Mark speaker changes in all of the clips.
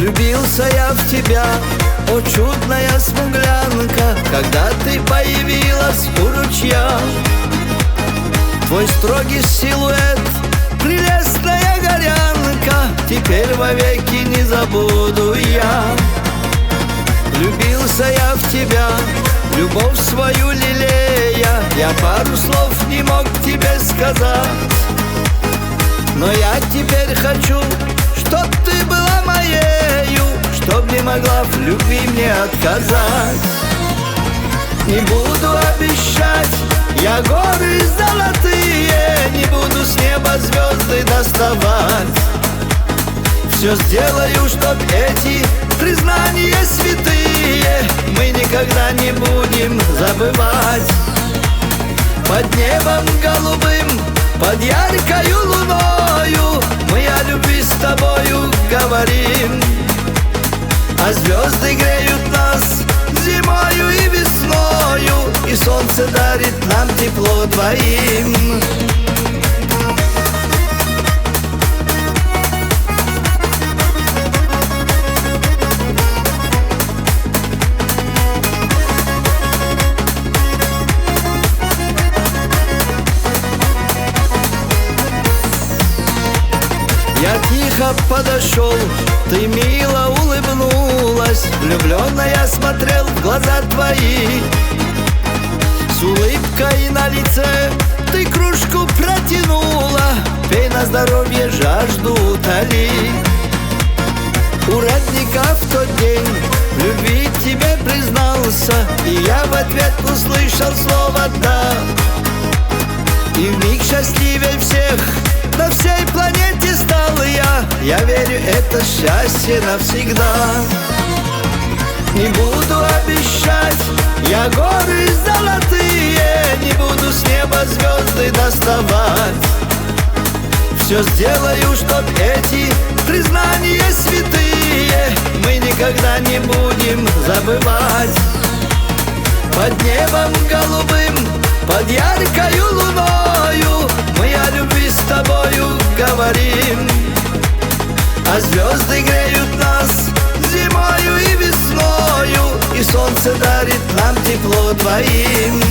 Speaker 1: Влюбился я в тебя, о чудная смуглянка, когда ты появилась у ручья. Твой строгий силуэт, прелестная горянка, теперь вовеки не забуду я. Влюбился я в тебя, любовь свою лелея, я пару слов не мог тебе сказать. Но я теперь хочу, чтоб ты была моею, чтоб не могла в любви мне отказать. Не буду обещать я горы золотые, не буду с неба звезды доставать. Все сделаю, чтоб эти признания святые мы никогда не будем забывать. Под небом голубым, под яркою луною мы о любви с тобою говорим. А звезды греют нас зимою и весною, и солнце дарит нам тепло двоим. Я тихо подошел, ты мило улыбнулась, влюбленная смотрел в глаза твои. С улыбкой на лице ты кружку протянула, пей на здоровье, жажду утоли. У родника в тот день в любви тебе признался, и я в ответ услышал слово «да». И вмиг счастливей всех на всей планете стал я верю, это счастье навсегда. Не буду обещать я горы золотые, не буду с неба звезды доставать. Все сделаю, чтоб эти признания святые мы никогда не будем забывать. Под небом голубым, под яркою луною мы о любви с тобою говорим. А звезды греют нас зимою и весною, и солнце дарит нам тепло двоим.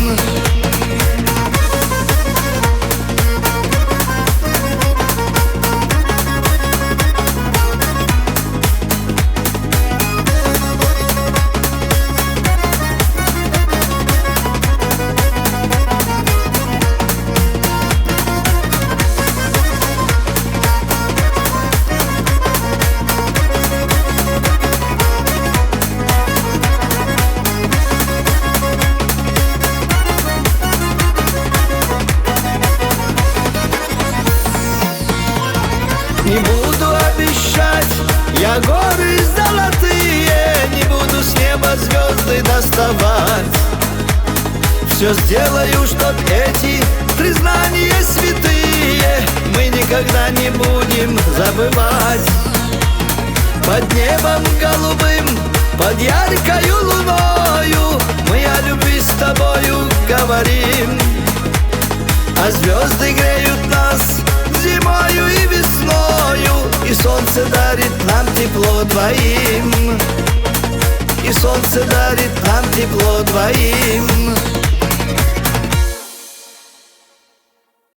Speaker 1: Не буду обещать я горы золотые, не буду с неба звезды доставать. Все сделаю, чтоб эти признания святые мы никогда не будем забывать. Под небом голубым, под яркою луною мы о любви с тобою говорим. А звезды греют нас зимою и весною, и солнце дарит нам тепло двоим. И солнце дарит нам тепло двоим.